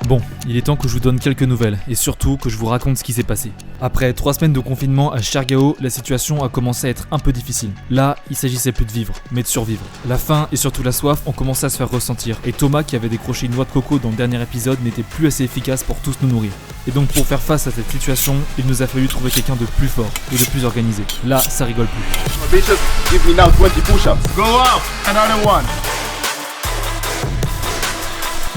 Bon, il est temps que je vous donne quelques nouvelles, et surtout que je vous raconte ce qui s'est passé. Après 3 semaines de confinement à Chergao, la situation a commencé à être un peu difficile. Là, il s'agissait plus de vivre, mais de survivre. La faim et surtout la soif ont commencé à se faire ressentir, et Thomas, qui avait décroché une noix de coco dans le dernier épisode, n'était plus assez efficace pour tous nous nourrir. Et donc pour faire face à cette situation, il nous a fallu trouver quelqu'un de plus fort et de plus organisé. Là, ça rigole plus. Bitches, give me now 20 push-ups. Go up, another one.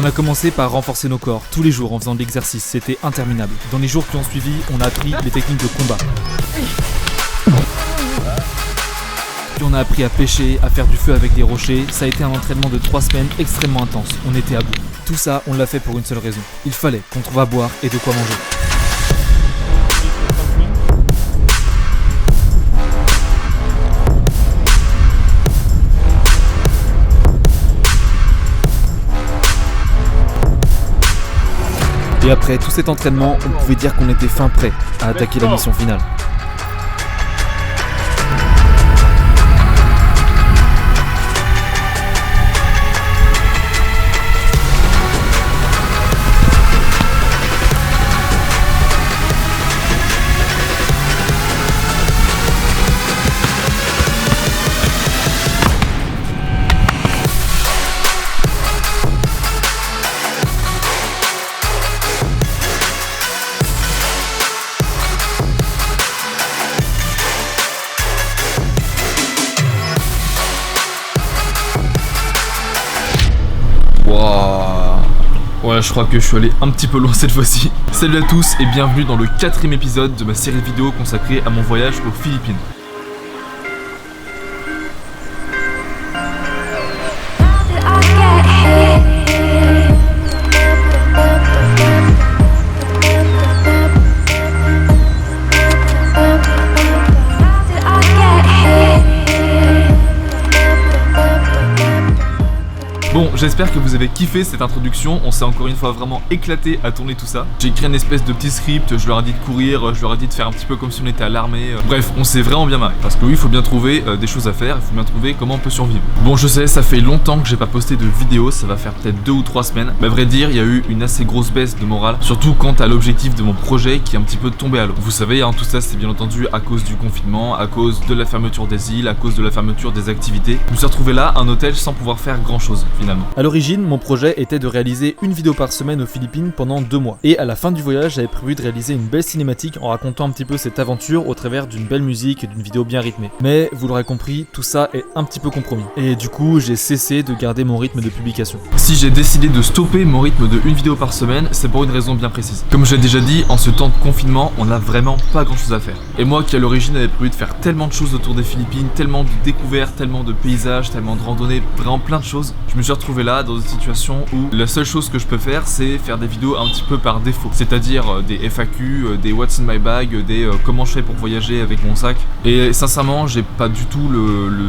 On a commencé par renforcer nos corps tous les jours en faisant de l'exercice, c'était interminable. Dans les jours qui ont suivi, on a appris les techniques de combat. Puis on a appris à pêcher, à faire du feu avec des rochers. Ça a été un entraînement de 3 semaines extrêmement intense, on était à bout. Tout ça, on l'a fait pour une seule raison. Il fallait qu'on trouve à boire et de quoi manger. Et après tout cet entraînement, on pouvait dire qu'on était fin prêt à attaquer la mission finale. Ouais, je crois que je suis allé un petit peu loin cette fois-ci. Salut à tous et bienvenue dans le 4e épisode de ma série vidéo consacrée à mon voyage aux Philippines. Bon, j'espère que vous avez kiffé cette introduction, on s'est encore une fois vraiment éclaté à tourner tout ça. J'ai écrit une espèce de petit script, je leur ai dit de courir, je leur ai dit de faire un petit peu comme si on était à l'armée. Bref, on s'est vraiment bien marré. Parce que oui, il faut bien trouver des choses à faire, il faut bien trouver comment on peut survivre. Bon, je sais, ça fait longtemps que j'ai pas posté de vidéo, ça va faire peut-être 2 ou 3 semaines. Mais à vrai dire, il y a eu une assez grosse baisse de morale, surtout quant à l'objectif de mon projet qui est un petit peu tombé à l'eau. Vous savez, hein, tout ça c'est bien entendu à cause du confinement, à cause de la fermeture des îles, à cause de la fermeture des activités. Je me suis retrouvé là, un hôtel sans pouvoir faire grand chose finalement. À l'origine, mon projet était de réaliser une vidéo par semaine aux Philippines pendant 2 mois. Et à la fin du voyage, j'avais prévu de réaliser une belle cinématique en racontant un petit peu cette aventure au travers d'une belle musique et d'une vidéo bien rythmée. Mais vous l'aurez compris, tout ça est un petit peu compromis. Et du coup, j'ai cessé de garder mon rythme de publication. Si j'ai décidé de stopper mon rythme de une vidéo par semaine, c'est pour une raison bien précise. Comme je l'ai déjà dit, en ce temps de confinement, on n'a vraiment pas grand chose à faire. Et moi qui à l'origine avait prévu de faire tellement de choses autour des Philippines, tellement de découvertes, tellement de paysages, tellement de randonnées, vraiment plein de choses, je me suis retrouvé là dans une situation où la seule chose que je peux faire c'est faire des vidéos un petit peu par défaut, c'est-à-dire des FAQ, des What's in my bag, des comment je fais pour voyager avec mon sac. Et sincèrement j'ai pas du tout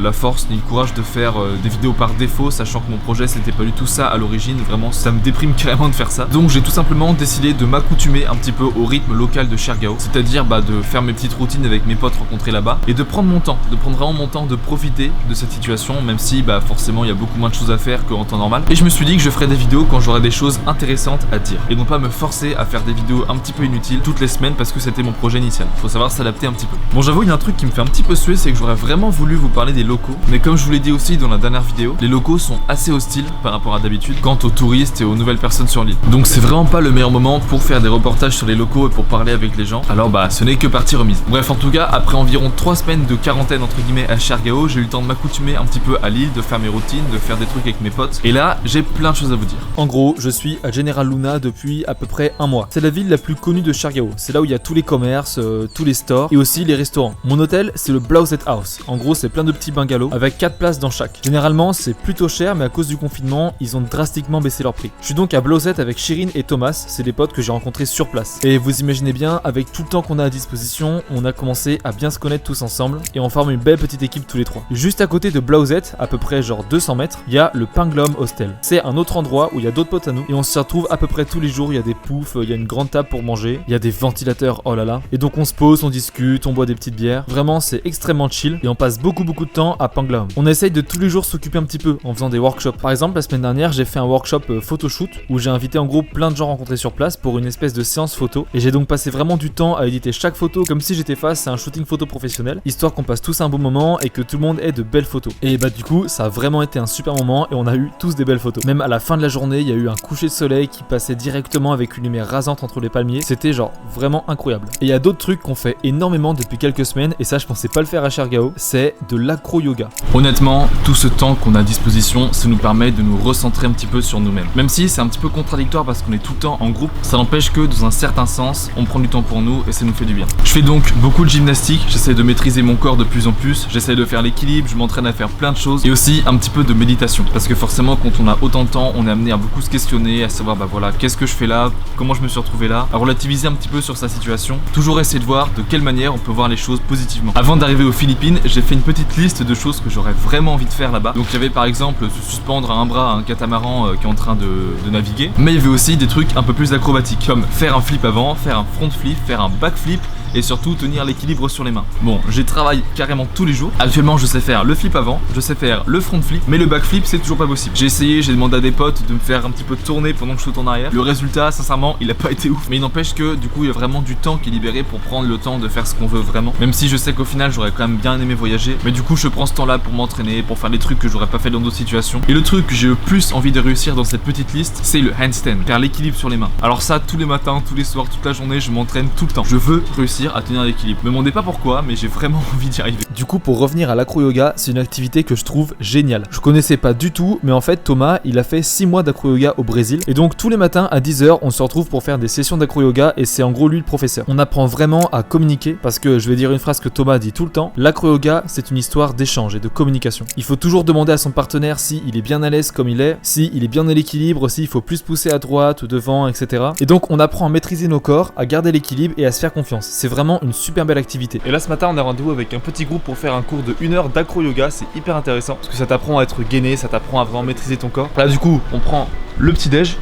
la force ni le courage de faire des vidéos par défaut, sachant que mon projet c'était pas du tout ça à l'origine, vraiment ça me déprime carrément de faire ça. Donc j'ai tout simplement décidé de m'accoutumer un petit peu au rythme local de Chergao, c'est-à-dire de faire mes petites routines avec mes potes rencontrés là-bas et de prendre mon temps, de prendre vraiment mon temps de profiter de cette situation, même si forcément il y a beaucoup moins de choses à faire qu'en temps normal. Et je me suis dit que je ferais des vidéos quand j'aurais des choses intéressantes à dire et non pas me forcer à faire des vidéos un petit peu inutiles toutes les semaines parce que c'était mon projet initial. Faut savoir s'adapter un petit peu. Bon, j'avoue, il y a un truc qui me fait un petit peu suer, c'est que j'aurais vraiment voulu vous parler des locaux, mais comme je vous l'ai dit aussi dans la dernière vidéo, les locaux sont assez hostiles par rapport à d'habitude quant aux touristes et aux nouvelles personnes sur l'île. Donc c'est vraiment pas le meilleur moment pour faire des reportages sur les locaux et pour parler avec les gens. Alors ce n'est que partie remise. Bref, en tout cas, après environ 3 semaines de quarantaine entre guillemets à Chergao, j'ai eu le temps de m'accoutumer un petit peu à l'île, de faire mes routines, de faire des trucs avec mes potes. Et là, j'ai plein de choses à vous dire. En gros, je suis à General Luna depuis à peu près 1 mois. C'est la ville la plus connue de Chergao. C'est là où il y a tous les commerces, tous les stores et aussi les restaurants. Mon hôtel, c'est le Blauset House. En gros, c'est plein de petits bungalows avec 4 places dans chaque. Généralement, c'est plutôt cher, mais à cause du confinement, ils ont drastiquement baissé leur prix. Je suis donc à Blauset avec Shirin et Thomas, c'est des potes que j'ai rencontrés sur place. Et vous imaginez bien, avec tout le temps qu'on a à disposition, on a commencé à bien se connaître tous ensemble et on forme une belle petite équipe tous les 3. Juste à côté de Blauset, à peu près genre 200 mètres, il y a le Panglom Hostel. C'est un autre endroit où il y a d'autres potes à nous et on s'y retrouve à peu près tous les jours. Il y a des poufs, il y a une grande table pour manger, il y a des ventilateurs, oh là là. Et donc on se pose, on discute, on boit des petites bières. Vraiment c'est extrêmement chill et on passe beaucoup de temps à Panglao. On essaye de tous les jours s'occuper un petit peu en faisant des workshops. Par exemple la semaine dernière j'ai fait un workshop photoshoot où j'ai invité en gros plein de gens rencontrés sur place pour une espèce de séance photo et j'ai donc passé vraiment du temps à éditer chaque photo comme si j'étais face à un shooting photo professionnel, histoire qu'on passe tous un bon moment et que tout le monde ait de belles photos. Et bah du coup ça a vraiment été un super moment et on a eu tous des belles photos. Même à la fin de la journée il y a eu un coucher de soleil qui passait directement avec une lumière rasante entre les palmiers, c'était genre vraiment incroyable. Et il y a d'autres trucs qu'on fait énormément depuis quelques semaines et ça je pensais pas le faire à Chergao, c'est de l'acro-yoga. Honnêtement, tout ce temps qu'on a à disposition, ça nous permet de nous recentrer un petit peu sur nous-mêmes. Même si c'est un petit peu contradictoire parce qu'on est tout le temps en groupe, ça n'empêche que dans un certain sens, on prend du temps pour nous et ça nous fait du bien. Je fais donc beaucoup de gymnastique, j'essaie de maîtriser mon corps de plus en plus, j'essaie de faire l'équilibre, je m'entraîne à faire plein de choses et aussi un petit peu de méditation. Parce que forcément quand on a autant de temps, on est amené à beaucoup se questionner, à savoir bah voilà, qu'est-ce que je fais là, comment je me suis retrouvé là, à relativiser un petit peu sur sa situation, toujours essayer de voir de quelle manière on peut voir les choses positivement. Avant d'arriver aux Philippines, j'ai fait une petite liste de choses que j'aurais vraiment envie de faire là-bas. Donc il y avait par exemple se suspendre à un bras à un catamaran qui est en train de naviguer, mais il y avait aussi des trucs un peu plus acrobatiques comme faire un flip avant, faire un front flip, faire un back flip et surtout tenir l'équilibre sur les mains. Bon, j'y travaille carrément tous les jours. Actuellement, je sais faire le flip avant, je sais faire le front flip, mais le back flip, c'est toujours pas possible. J'ai essayé, j'ai demandé à des potes de me faire un petit peu tourner pendant que je saute en arrière. Le résultat, sincèrement, il a pas été ouf. Mais il n'empêche que du coup, il y a vraiment du temps qui est libéré pour prendre le temps de faire ce qu'on veut vraiment. Même si je sais qu'au final, j'aurais quand même bien aimé voyager. Mais du coup, je prends ce temps-là pour m'entraîner, pour faire des trucs que j'aurais pas fait dans d'autres situations. Et le truc que j'ai le plus envie de réussir dans cette petite liste, c'est le handstand, faire l'équilibre sur les mains. Alors ça, tous les matins, tous les soirs, toute la journée, je m'entraîne tout le temps. Je veux réussir à tenir l'équilibre. Me demandez pas pourquoi, mais j'ai vraiment envie d'y arriver. Du coup, pour revenir à l'acro-yoga, c'est une activité que je trouve géniale. Je connaissais pas du tout, mais en fait, Thomas, il a fait 6 mois d'acro-yoga au Brésil. Et donc, tous les matins à 10h, on se retrouve pour faire des sessions d'acro-yoga et c'est en gros lui le professeur. On apprend vraiment à communiquer parce que je vais dire une phrase que Thomas dit tout le temps. L'acro-yoga, c'est une histoire d'échange et de communication. Il faut toujours demander à son partenaire si il est bien à l'aise comme il est, si il est bien à l'équilibre, s'il faut plus pousser à droite ou devant, etc. Et donc, on apprend à maîtriser nos corps, à garder l'équilibre et à se faire confiance. C'est vraiment une super belle activité. Et là ce matin on a rendez-vous avec un petit groupe pour faire un cours de 1 heure d'acro-yoga, c'est hyper intéressant parce que ça t'apprend à être gainé, ça t'apprend à vraiment maîtriser ton corps. Là du coup on prend le petit déj,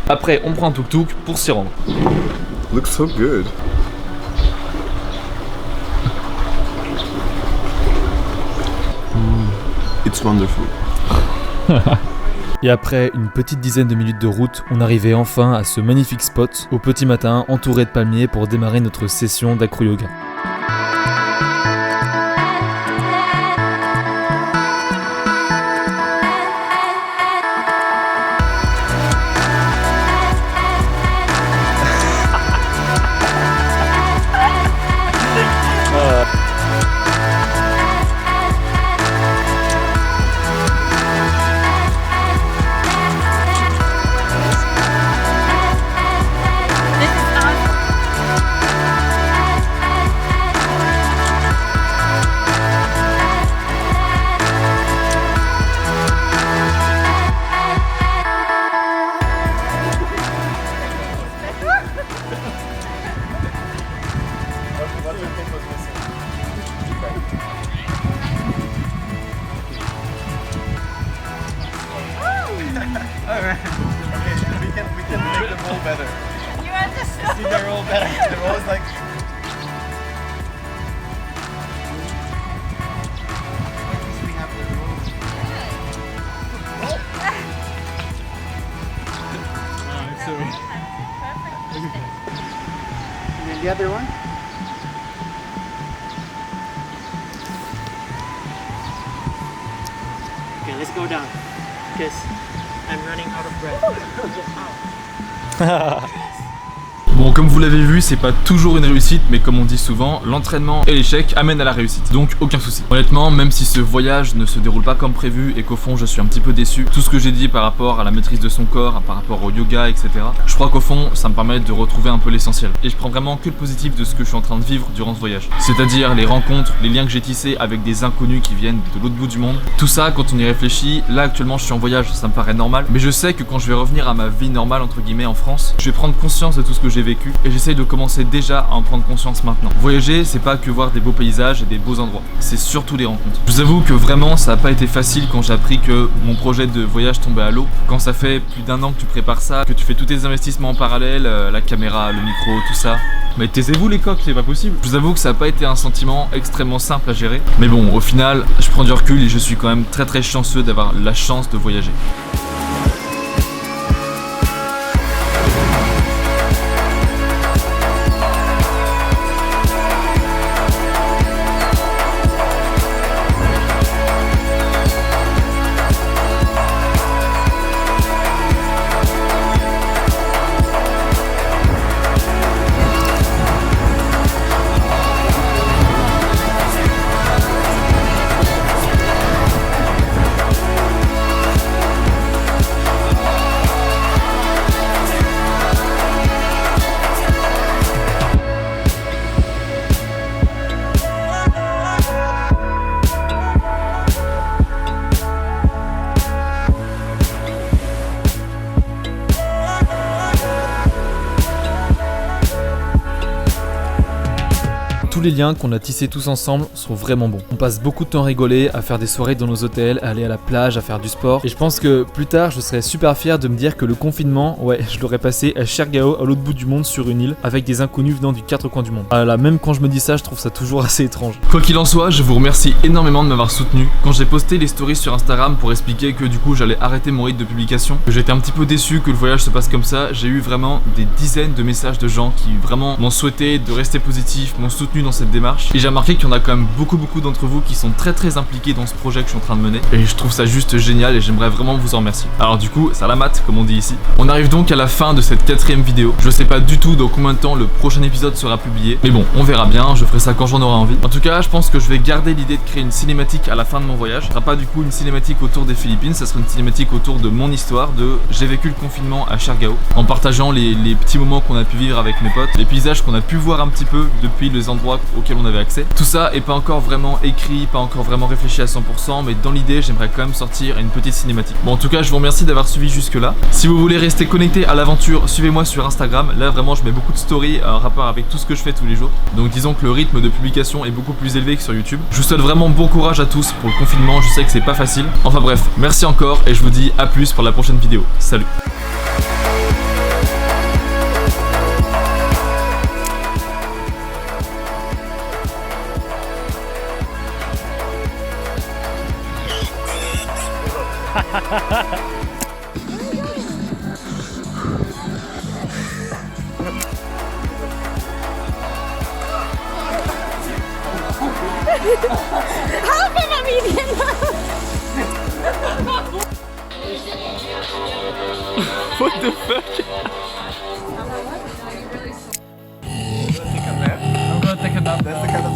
après on prend un tuk-tuk pour s'y rendre. Looks so good. It's wonderful. Et après une petite dizaine de minutes de route, on arrivait enfin à ce magnifique spot au petit matin entouré de palmiers pour démarrer notre session d'acro-yoga. We can make the roll better. You have to stop. See the roll better. The roll is like. We have the roll. And then the other one. Okay, let's go down because I'm running out of breath. Bon, comme vous l'avez vu, c'est pas toujours une réussite, mais comme on dit souvent, l'entraînement et l'échec amènent à la réussite. Donc aucun souci. Honnêtement, même si ce voyage ne se déroule pas comme prévu et qu'au fond je suis un petit peu déçu, tout ce que j'ai dit par rapport à la maîtrise de son corps, par rapport au yoga, etc., je crois qu'au fond, ça me permet de retrouver un peu l'essentiel. Et je prends vraiment que le positif de ce que je suis en train de vivre durant ce voyage. C'est-à-dire les rencontres, les liens que j'ai tissés avec des inconnus qui viennent de l'autre bout du monde. Tout ça, quand on y réfléchit, là actuellement je suis en voyage, ça me paraît normal. Mais je sais que quand je vais revenir à ma vie normale, entre guillemets, en France, je vais prendre conscience de tout ce que j'ai vécu vécu et j'essaye de commencer déjà à en prendre conscience maintenant. Voyager, c'est pas que voir des beaux paysages et des beaux endroits, c'est surtout les rencontres. Je vous avoue que vraiment ça a pas été facile quand j'ai appris que mon projet de voyage tombait à l'eau. Quand ça fait plus d'1 an que tu prépares ça, que tu fais tous tes investissements en parallèle, la caméra, le micro, tout ça. Mais taisez-vous les coqs, c'est pas possible. Je vous avoue que ça a pas été un sentiment extrêmement simple à gérer. Mais bon, au final, je prends du recul et je suis quand même très chanceux d'avoir la chance de voyager. Tous les liens qu'on a tissés tous ensemble sont vraiment bons. On passe beaucoup de temps à rigoler, à faire des soirées dans nos hôtels, à aller à la plage, à faire du sport. Et je pense que plus tard, je serais super fier de me dire que le confinement, ouais, je l'aurais passé à Chergao, à l'autre bout du monde, sur une île, avec des inconnus venant du 4 coins du monde. Ah là, même quand je me dis ça, je trouve ça toujours assez étrange. Quoi qu'il en soit, je vous remercie énormément de m'avoir soutenu. Quand j'ai posté les stories sur Instagram pour expliquer que du coup j'allais arrêter mon rythme de publication, que j'étais un petit peu déçu que le voyage se passe comme ça, j'ai eu vraiment des dizaines de messages de gens qui vraiment m'ont souhaité de rester positif, m'ont soutenu dans cette démarche. Et j'ai remarqué qu'il y en a quand même beaucoup d'entre vous qui sont très impliqués dans ce projet que je suis en train de mener. Et je trouve ça juste génial et j'aimerais vraiment vous en remercier. Alors du coup, ça la mate comme on dit ici. On arrive donc à la fin de cette 4e vidéo. Je sais pas du tout dans combien de temps le prochain épisode sera publié. Mais bon, on verra bien, je ferai ça quand j'en aurai envie. En tout cas, je pense que je vais garder l'idée de créer une cinématique à la fin de mon voyage. Ce sera pas du coup une cinématique autour des Philippines, ça sera une cinématique autour de mon histoire de j'ai vécu le confinement à Chergao, en partageant les petits moments qu'on a pu vivre avec mes potes, les paysages qu'on a pu voir un petit peu depuis les endroits auxquels on avait accès. Tout ça est pas encore vraiment écrit, pas encore vraiment réfléchi à 100%, mais dans l'idée, j'aimerais quand même sortir une petite cinématique. Bon, en tout cas, je vous remercie d'avoir suivi jusque là. Si vous voulez rester connecté à l'aventure, suivez-moi sur Instagram. Là, vraiment, je mets beaucoup de stories en rapport avec tout ce que je fais tous les jours. Donc, disons que le rythme de publication est beaucoup plus élevé que sur YouTube. Je vous souhaite vraiment bon courage à tous pour le confinement. Je sais que c'est pas facile. Enfin bref, merci encore et je vous dis à plus pour la prochaine vidéo. Salut! What the fuck? I'm gonna take a nap. That's the kind of